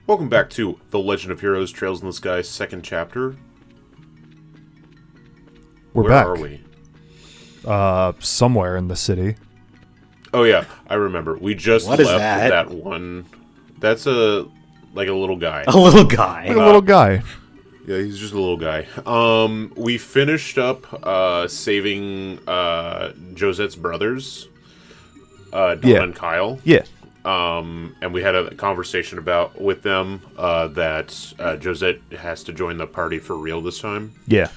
Welcome back to The Legend of Heroes Trails in the Sky, second chapter. We're Where back. are we? Somewhere in the city. Oh yeah, I remember. We just What is left that? one. That's a little guy. A little guy. Like a little guy. Yeah, he's just a little guy. We finished up saving Josette's brothers, Don Yeah. and Kyle. Yeah. And we had a conversation with them that Josette has to join the party for real this time. Yeah.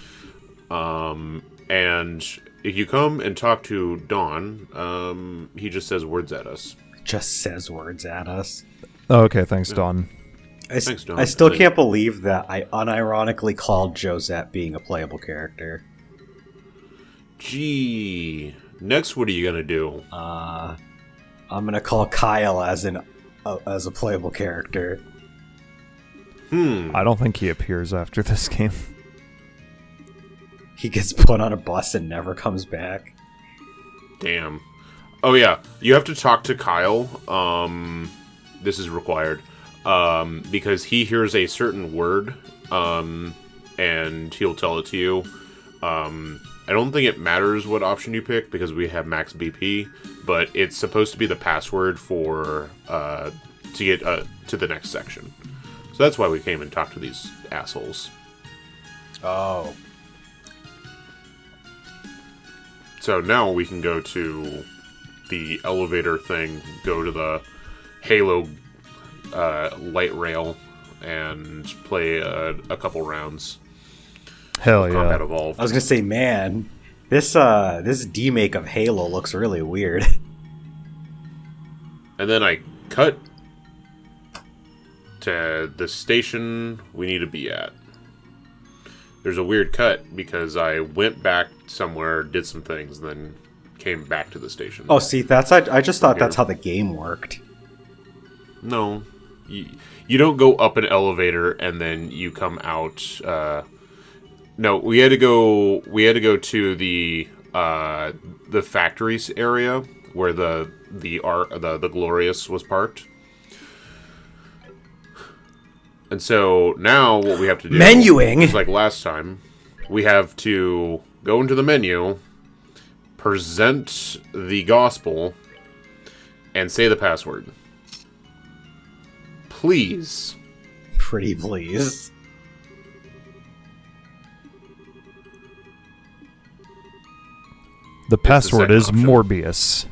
And if you come and talk to Don, he just says words at us. Just says words at us. Oh, okay, thanks, Don. Thanks, Don. I still And then- can't believe that I unironically called Josette being a playable character. Gee, next what are you gonna do? I'm gonna call Kyle as a playable character. I don't think he appears after this game. He gets put on a bus and never comes back. Damn. Oh yeah, you have to talk to Kyle. This is required. Because he hears a certain word, and he'll tell it to you. I don't think it matters what option you pick because we have max BP, but it's supposed to be the password for to get to the next section. So that's why we came and talked to these assholes. Oh. So now we can go to the elevator thing, go to the Halo light rail, and play a couple rounds. Hell Combat yeah. Evolved. I was gonna say, man, this demake of Halo looks really weird. And then I cut to the station we need to be at. There's a weird cut because I went back somewhere, did some things, and then came back to the station. Oh, see, I just thought that's how the game worked. No. You don't go up an elevator and then you come out. No, we had to go to the factories area where the Glorious was parked. And so now what we have to do, Menuing? is like last time, we have to go into the menu, present the gospel, and say the password. Please. Pretty please. The password second is option. Morbius.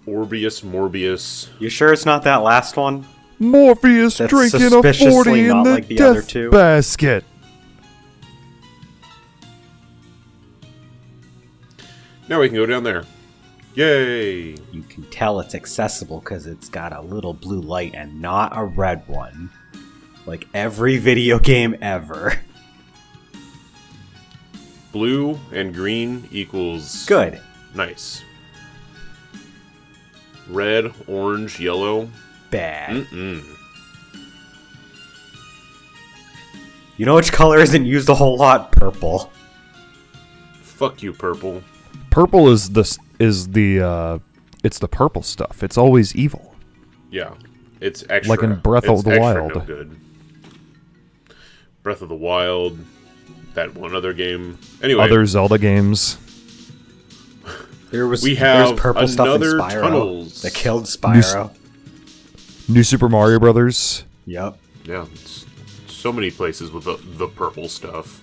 Morbius. You sure it's not that last one? Morpheus That's drinking a suspiciously 40 in not the like the other death two. basket. Now we can go down there. Yay! You can tell it's accessible because it's got a little blue light and not a red one. Like every video game ever. Blue and green equals Good. nice. Red, orange, yellow. Bad. Mm-mm. You know which color isn't used a whole lot? Purple. Fuck you, purple. Purple is it's the purple stuff. It's always evil. Yeah, it's extra. Like in Breath of it's the extra Wild. No good. Breath of the Wild. That one other game. Anyway, Other Zelda games. There's We have purple stuff in another Spyro tunnels. that killed Spyro. New Super Mario Brothers. Yep. yeah, it's so many places with the purple stuff.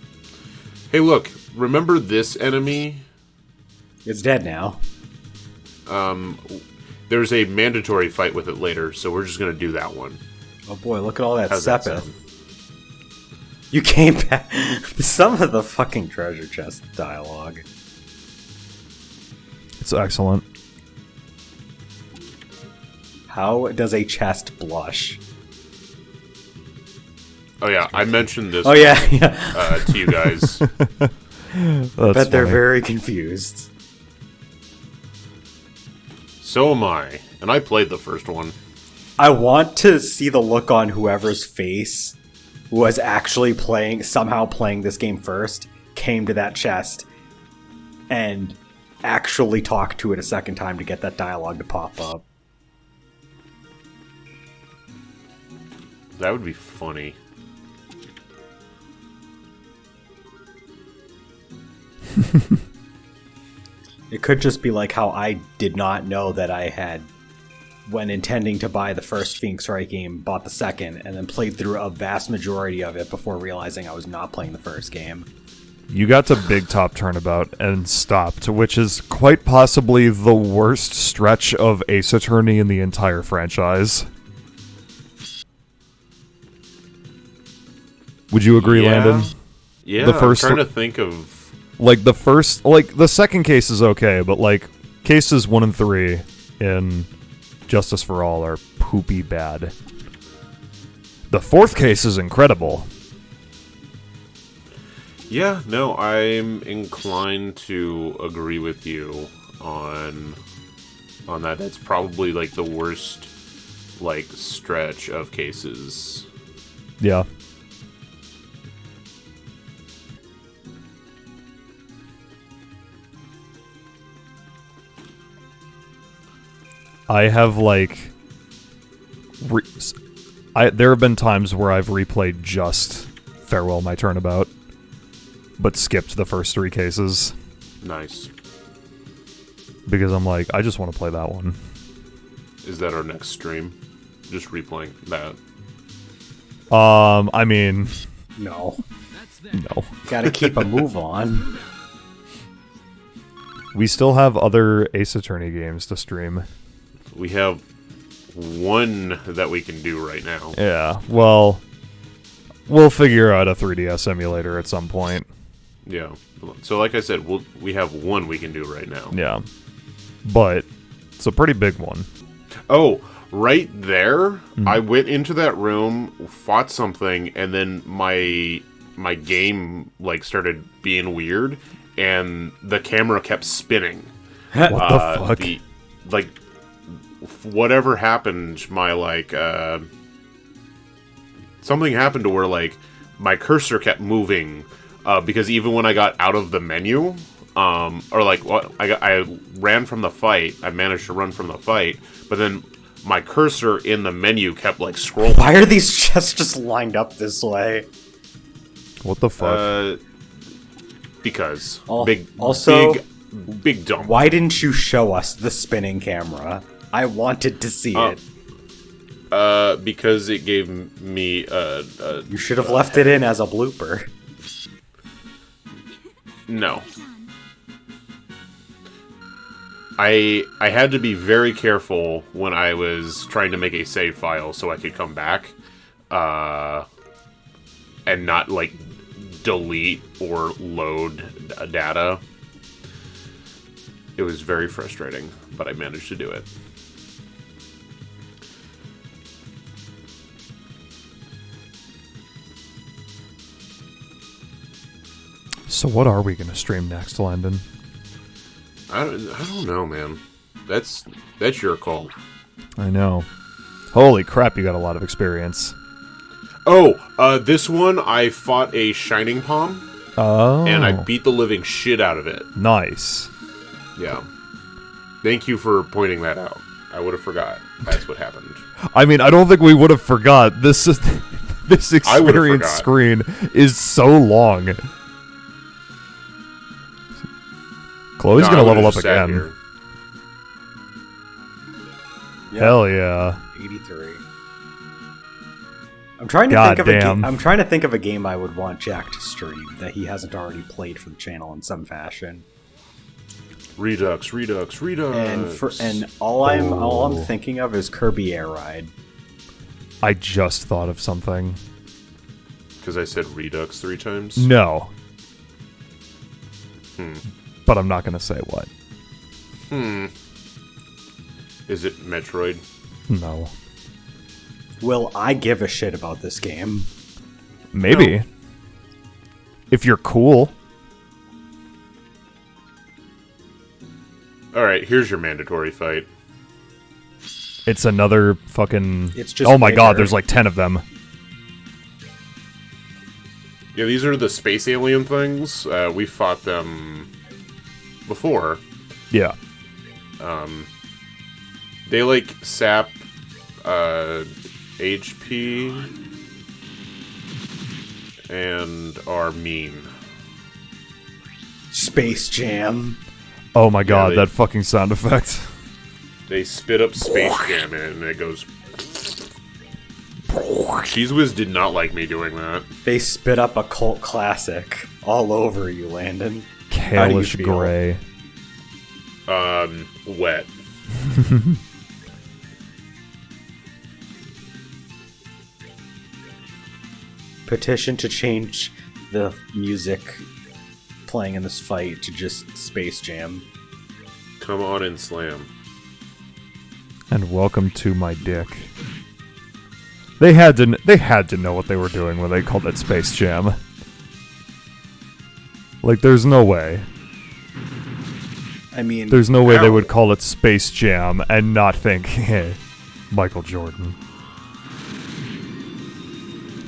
Hey, look! Remember this enemy? It's dead now. There's a mandatory fight with it later, so we're just gonna do that one. Oh boy, look at all that How's that Sepith. sound? You came back. Some of the fucking treasure chest dialogue. It's excellent. How does a chest blush? Oh yeah, I mentioned this Oh yeah, yeah. to you guys. That's Bet they're funny. very confused. So am I, and I played the first one. I want to see the look on whoever's face was actually somehow playing this game first, came to that chest, and actually talked to it a second time to get that dialogue to pop up. That would be funny. It could just be like how I did not know that I had, when intending to buy the first Phoenix Wright game, bought the second, and then played through a vast majority of it before realizing I was not playing the first game. You got to Big Top Turnabout and stopped, which is quite possibly the worst stretch of Ace Attorney in the entire franchise. Would you agree, Landon? Yeah, The first I'm trying to think of... Like, the second case is okay, but, like, cases 1 and 3 in Justice for All are poopy bad. The fourth case is incredible. Yeah, no, I'm inclined to agree with you on that. That's probably, like, the worst, like, stretch of cases. Yeah. I have, like... there have been times where I've replayed just Farewell My Turnabout, but skipped the first 3 cases. Nice. Because I'm like, I just want to play that one. Is that our next stream? Just replaying that. I mean... No. No. Gotta keep a move on. We still have other Ace Attorney games to stream. We have one that we can do right now. Yeah, well... We'll figure out a 3DS emulator at some point. Yeah. So like I said, we have one we can do right now. Yeah. But it's a pretty big one. Oh, right there, I went into that room, fought something, and then my game like started being weird, and the camera kept spinning. What the fuck? Whatever happened, something happened to where, like, my cursor kept moving, because even when I got out of the menu, I ran from the fight, I managed to run from the fight, but then my cursor in the menu kept, like, scrolling. Why are these chests just lined up this way? What the fuck? Because. Also, big dump. why didn't you show us the spinning camera? I wanted to see it. Because it gave me You should have left it in as a blooper. No. I had to be very careful when I was trying to make a save file so I could come back, and not, like, delete or load data. It was very frustrating, but I managed to do it. So what are we going to stream next, Landon? I don't know, man. That's your call. I know. Holy crap, you got a lot of experience. Oh, this one I fought a Shining Palm. Oh. And I beat the living shit out of it. Nice. Yeah. Thank you for pointing that out. I would have forgot. That's what happened. I mean, I don't think we would have forgot. This experience forgot. screen is so long. Chloe's No, gonna I level would've up just sat again. here. Hell yeah. 83. I'm trying to God think of damn. I'm trying to think of a game I would want Jack to stream that he hasn't already played for the channel in some fashion. Redux. And all I'm thinking of is Kirby Air Ride. I just thought of something. Because I said Redux 3 times? No. But I'm not gonna say what. Is it Metroid? No. Will I give a shit about this game? Maybe. No. If you're cool. Alright, here's your mandatory fight. It's another fucking... It's just oh my god, bigger. there's like 10 of them. Yeah, these are the space alien things. We fought them before. Yeah. They, like, sap HP and are mean. Space Jam. Oh my god, they- that fucking sound effect. They spit up Space Jam in it, and it goes. Cheese Whiz did not like me doing that. They spit up a cult classic all over you, Landon. How do you Kalish feel? Gray. Wet. Petition to change the music playing in this fight to just Space Jam. Come on and slam. And welcome to my dick. They had to know what they were doing when they called it Space Jam. Like, there's no way. I mean, There's no way they How? would call it Space Jam and not think, hey, Michael Jordan.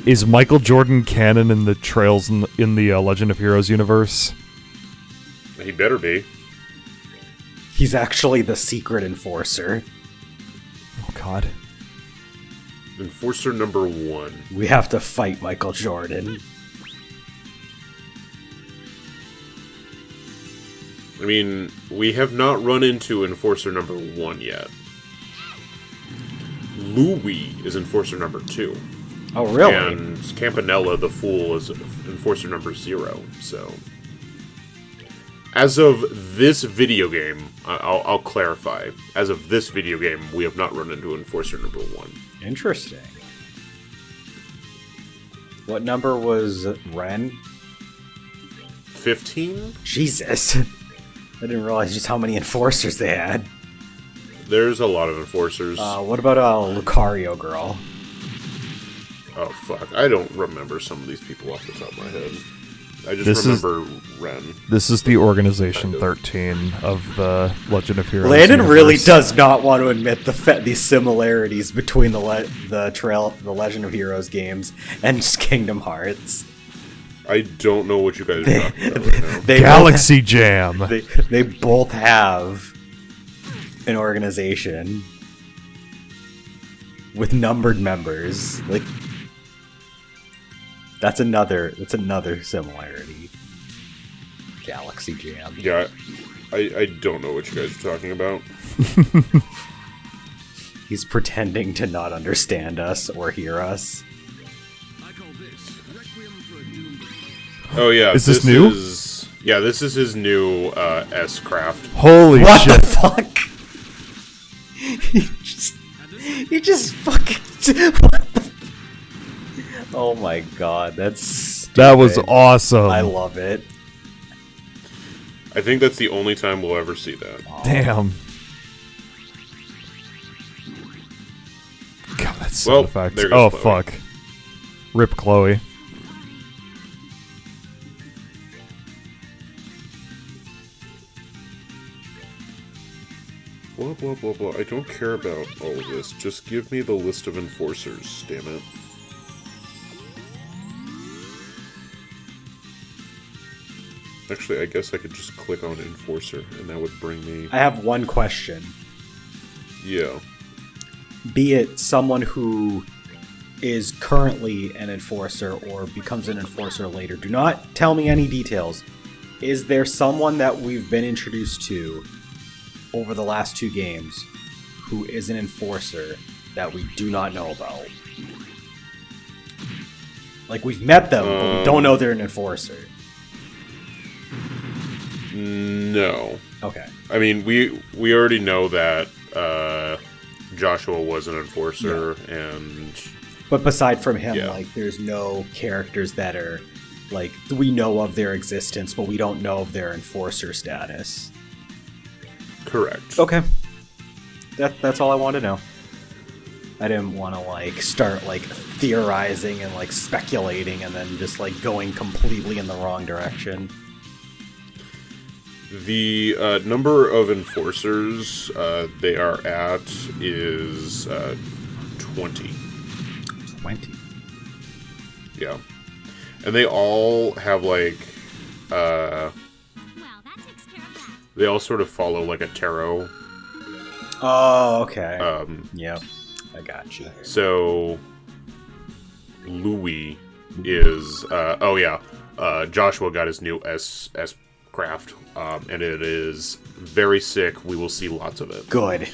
Is Michael Jordan canon in the Trails in the Legend of Heroes universe? He better be. he's actually the secret enforcer. Oh god. Enforcer number 1. We have to fight Michael Jordan. I mean, we have not run into Enforcer number 1 yet. Louis is Enforcer number 2. Oh, really? And Campanella the Fool is Enforcer number 0, so... As of this video game, I'll clarify. As of this video game, we have not run into Enforcer number 1. Interesting. What number was Ren? 15? Jesus. I didn't realize just how many enforcers they had. There's a lot of Enforcers. What about Lucario Girl? Oh, fuck. I don't remember some of these people off the top of my head. I just This is- remember Ren. This is the Organization 13 of the Legend of Heroes Landon really universe. does not want to admit the similarities between the Legend of Heroes games and just Kingdom Hearts. I don't know what you guys are talking about right now. They Galaxy Jam. they both have an organization with numbered members. Like that's another similarity. Galaxy Jam. Yeah, I don't know what you guys are talking about. He's pretending to not understand us or hear us. Oh yeah, Is this new? Yeah, this is his new S-Craft. Holy What shit. the fuck? he just fucking. What the? Oh my god, that's stupid. That was awesome. I love it. I think that's the only time we'll ever see that. Damn. God, that's so Well, effects. there Oh, goes Chloe. fuck. Rip Chloe. Blah blah blah blah. I don't care about all of this. Just give me the list of enforcers, damn it. Actually, I guess I could just click on enforcer, and that would bring me. I have one question. Yeah. Be it someone who is currently an enforcer or becomes an enforcer later, do not tell me any details. Is there someone that we've been introduced to over the last 2 games who is an enforcer that we do not know about? Like, we've met them, but we don't know they're an enforcer. No. Okay. I mean, we already know that Joshua was an enforcer, and But beside from him, Yeah. like, there's no characters that are, like, we know of their existence, but we don't know of their enforcer status. correct. Okay. That's all I want to know. I didn't want to, like, start, like, theorizing and, like, speculating and then just, like, going completely in the wrong direction. The number of enforcers they are at is 20. 20. Yeah. And they all have, like, Well, that takes care of that. they all sort of follow, like, a tarot. Oh, okay. Um, Yep. I got you. so, Louis is Joshua got his new S craft, and it is very sick. We will see lots of it. Good.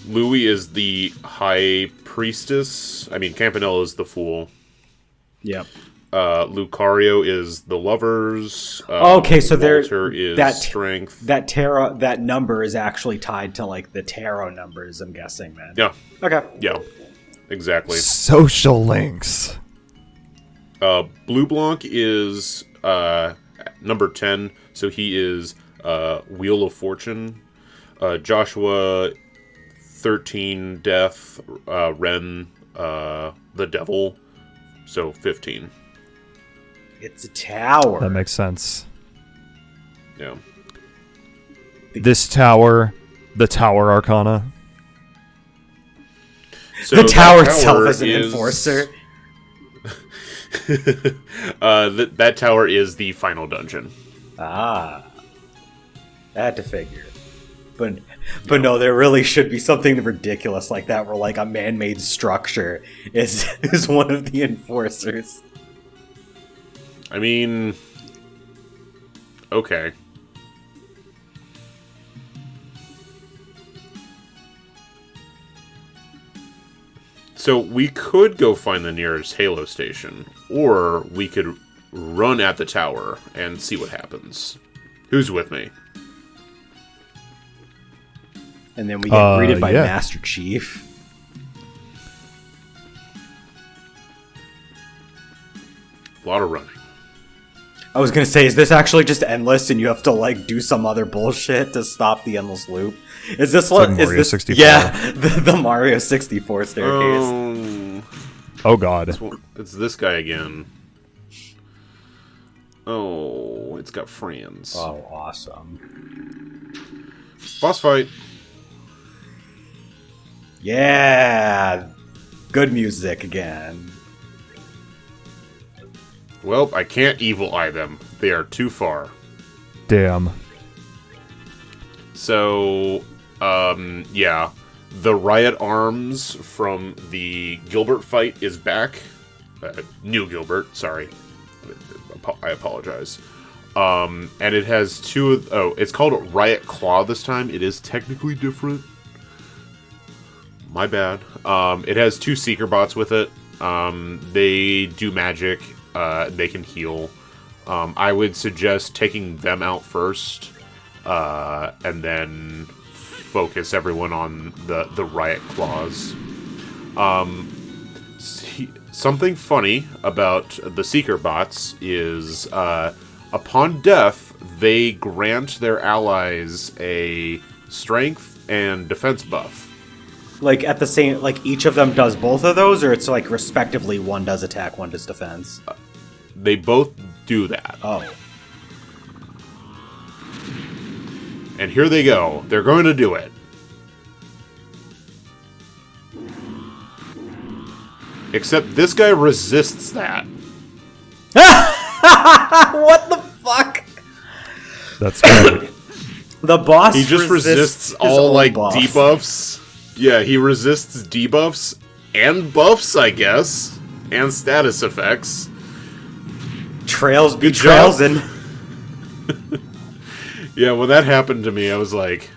Louis is the high priestess. I mean, Campanella is the fool. Yep. Lucario is the lovers. Okay, so Walter is strength. That tarot, that number is actually tied to like the tarot numbers. I'm guessing, then. Yeah. Okay. Yeah. Exactly. Social links. Blue Blanc is number 10, so he is Wheel of Fortune. Joshua 13, Death. Ren, the Devil, so 15. It's a tower. That makes sense. Yeah. This tower, the Tower Arcana. So the tower that itself is an is- enforcer. that tower is the final dungeon. Ah. I had to figure. But no, there really should be something ridiculous like that where like a man-made structure is one of the enforcers. I mean, okay. So we could go find the nearest Halo station, or we could run at the tower and see what happens. Who's with me? And then we get greeted by yeah. Master Chief. A lot of running. I was gonna say, is this actually just endless and you have to like do some other bullshit to stop the endless loop? Is this what like is Mario this 64. Yeah, the Mario 64 staircase. Oh god. It's this guy again. Oh, it's got friends. Oh, awesome. Boss fight. Yeah. Good music again. Well, I can't evil eye them. They are too far. Damn. So, yeah. The Riot Arms from the Gilbert fight is back. New Gilbert, sorry. I apologize. And it has it's called Riot Claw this time. It is technically different. My bad. It has 2 Seeker bots with it. They do magic. They can heal. I would suggest taking them out first, and then focus everyone on the Riot Claws. Something funny about the Seeker bots is, upon death, they grant their allies a strength and defense buff. Like at the same, like each of them does both of those, or it's like respectively one does attack, one does defense. They both do that. Oh, And here they go. They're going to do it. Except this guy resists that. what the fuck? That's great. The boss. He just resists his all, own like, buff. debuffs. Yeah, he resists debuffs and buffs, I guess. And status effects. Trails be Good job. trails and. Yeah, when that happened to me, I was like,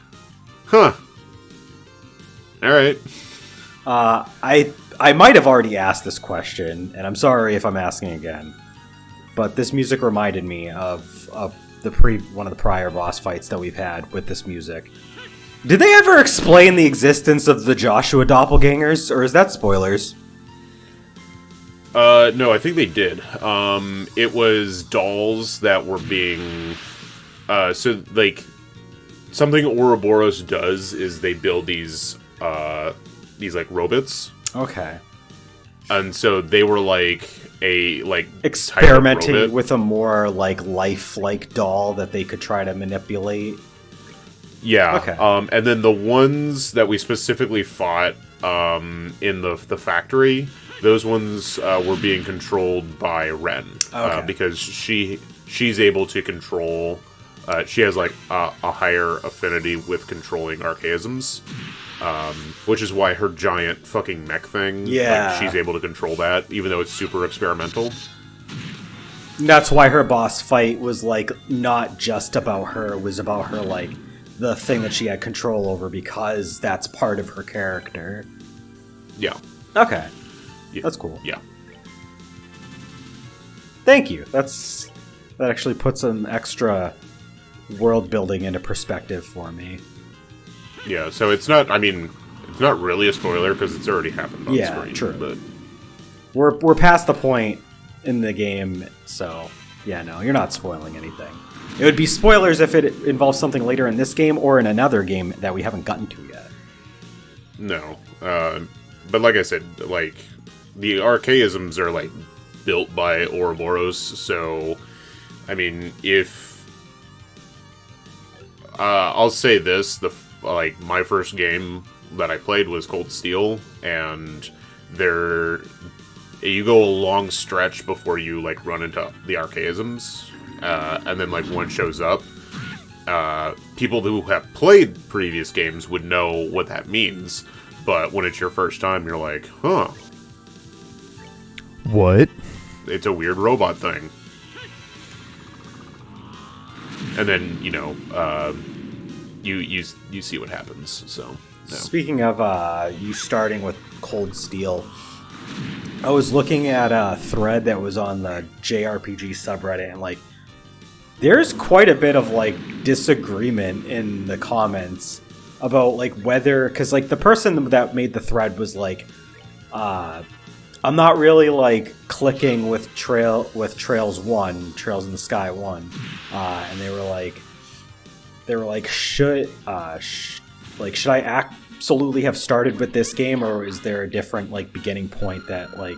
huh. Alright. I might have already asked this question, and I'm sorry if I'm asking again. But this music reminded me of one of the prior boss fights that we've had with this music. Did they ever explain the existence of the Joshua doppelgangers, or is that spoilers? No, I think they did. It was dolls that were being... so, like, something Ouroboros does is they build these like, robots. Okay. And so they were, like, a, like... Experimenting type of robot. with a more, like, lifelike doll that they could try to manipulate. Yeah. Okay. And then the ones that we specifically fought in the factory, those ones were being controlled by Ren. Okay. Because she's able to control... she has, like, a higher affinity with controlling archaisms. which is why her giant fucking mech thing, Yeah. like, she's able to control that, even though it's super experimental. That's why her boss fight was like not just about her, it was about her like the thing that she had control over because that's part of her character. Yeah. Okay. Yeah. That's cool. Yeah. Thank you. That actually puts some extra world building into perspective for me. Yeah, so it's not, I mean, it's not really a spoiler because it's already happened on Yeah, screen. true. But We're past the point in the game, so yeah, no, you're not spoiling anything. It would be spoilers if it involves something later in this game or in another game that we haven't gotten to yet. no. But like I said, like, the archaisms are, like, built by Ouroboros, so, I mean, if... I'll say this, like, my first game that I played was Cold Steel, and you go a long stretch before you, like, run into the archaisms, and then, like, one shows up. People who have played previous games would know what that means, but when it's your first time, you're like, huh, What? it's a weird robot thing. And then, you know, you see what happens, so, no. Speaking of you starting with Cold Steel, I was looking at a thread that was on the JRPG subreddit, and like, there's quite a bit of like disagreement in the comments about like whether, because like the person that made the thread was like, I'm not really like clicking with Trails in the Sky 1, and they were like, should I absolutely have started with this game, or is there a different like beginning point that like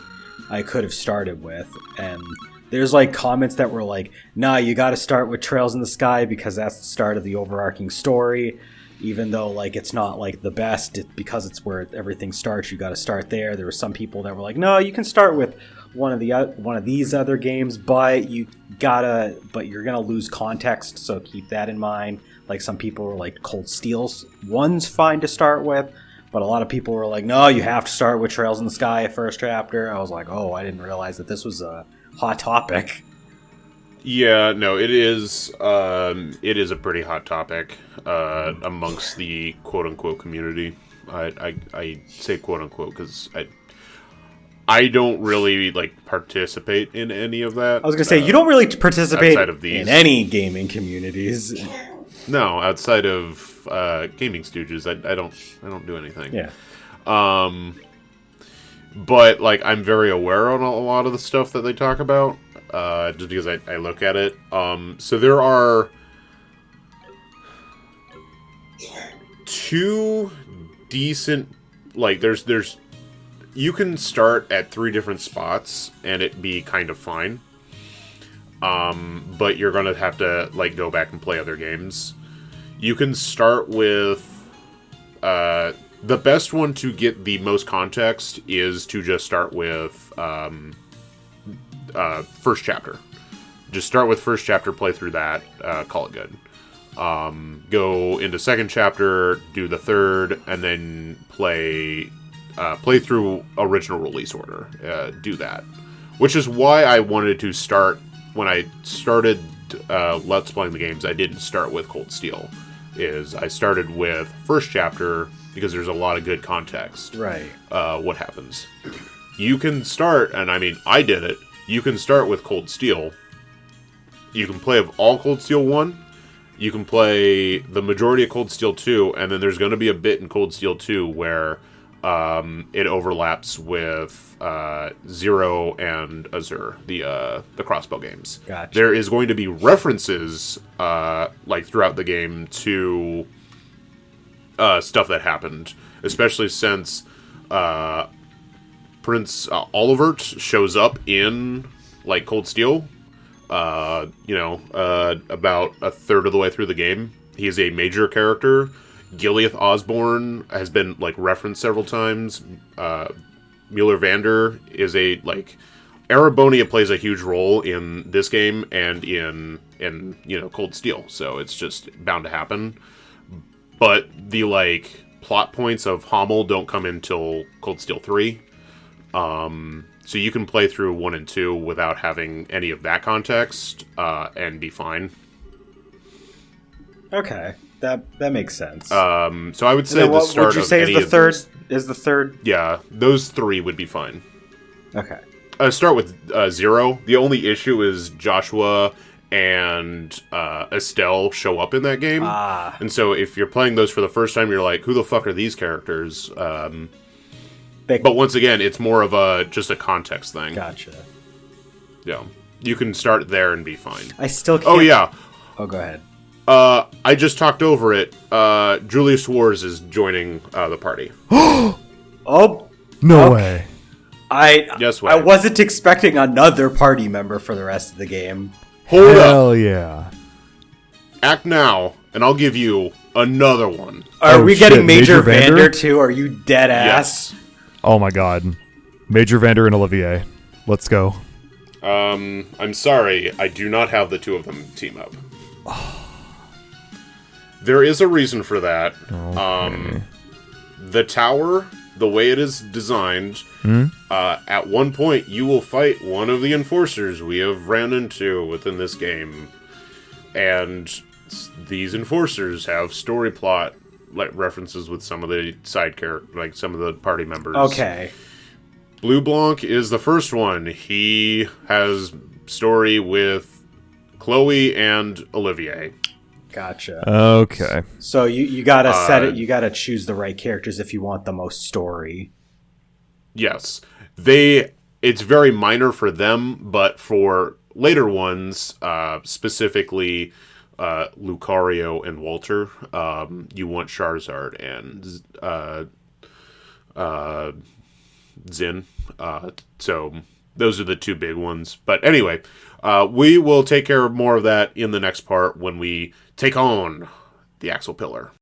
I could have started with? And there's like comments that were like, nah, you got to start with Trails in the Sky because that's the start of the overarching story, even though like it's not like the best, because it's where everything starts. You got to start there. There were some people that were like, no, you can start with one of these other games, but you're gonna lose context, so keep that in mind. Like, some people were like, Cold Steel's one's fine to start with, but a lot of people were like, no, you have to start with Trails in the Sky first chapter. I was like, oh, I didn't realize that this was a hot topic. Yeah, no, it is a pretty hot topic amongst the quote-unquote community. I say quote-unquote because I don't really, like, participate in any of that. I was gonna say, you don't really participate outside of these. in any gaming communities. No, outside of Gaming Stooges, I don't do anything. Yeah. But, like, I'm very aware on a lot of the stuff that they talk about, just because I look at it. So there are two decent, like, there's you can start at 3 different spots and it be kind of fine. But you're gonna have to, like, go back and play other games. You can start with, the best one to get the most context is to just start with, first chapter. Just start with first chapter, play through that, call it good. Go into second chapter, do the third, and then play through original release order. Do that. Which is why I wanted to start, when I started Let's Playing the games, I didn't start with Cold Steel. I started with first chapter because there's a lot of good context. Right. What happens. You can start, and I mean, I did it. You can start with Cold Steel. You can play of all Cold Steel 1. You can play the majority of Cold Steel 2, and then there's going to be a bit in Cold Steel 2 where it overlaps with Zero and Azure, the crossbow games. Gotcha. There is going to be references, like, throughout the game to stuff that happened, especially since Prince Olivert shows up in, like, Cold Steel. About a third of the way through the game. He is a major character. Gileath Osborne has been, like, referenced several times. Mueller Vander is Arabonia plays a huge role in this game and in Cold Steel, so it's just bound to happen. But the, like, plot points of Hamel don't come until Cold Steel 3. So you can play through 1 and 2 without having any of that context, and be fine. Okay, that makes sense. So I would say Then the what start would you of say any is the of third? those- Is the third? Yeah, those 3 would be fine. Okay. Start with 0. The only issue is Joshua and Estelle show up in that game. And so if you're playing those for the first time, you're like, who the fuck are these characters? But once again, it's more of just a context thing. Gotcha. Yeah. You can start there and be fine. I still can't. Oh, yeah. Oh, go ahead. I just talked over it. Julius Wars is joining the party. Oh, No Okay. way. Yes, I way. wasn't expecting another party member for the rest of the game. Hold up. Hell yeah. Act now, and I'll give you another one. Are Oh, we shit, getting Major Major Vander? Vander too? Are you dead ass? Yes. Oh my god. Major Vander and Olivier. Let's go. I'm sorry, I do not have the two of them team up. There is a reason for that. The tower, the way it is designed, at one point you will fight one of the enforcers we have ran into within this game. And these enforcers have story plot like references with some of the side characters, like some of the party members. Okay. Blue Blanc is the first one. He has story with Chloe and Olivier. Gotcha. Okay. So you gotta set it. You gotta choose the right characters if you want the most story. Yes. It's very minor for them, but for later ones, specifically Lucario and Walter, you want Charizard and Zin. So those are the two big ones. But anyway, we will take care of more of that in the next part when we take on the Axle Pillar.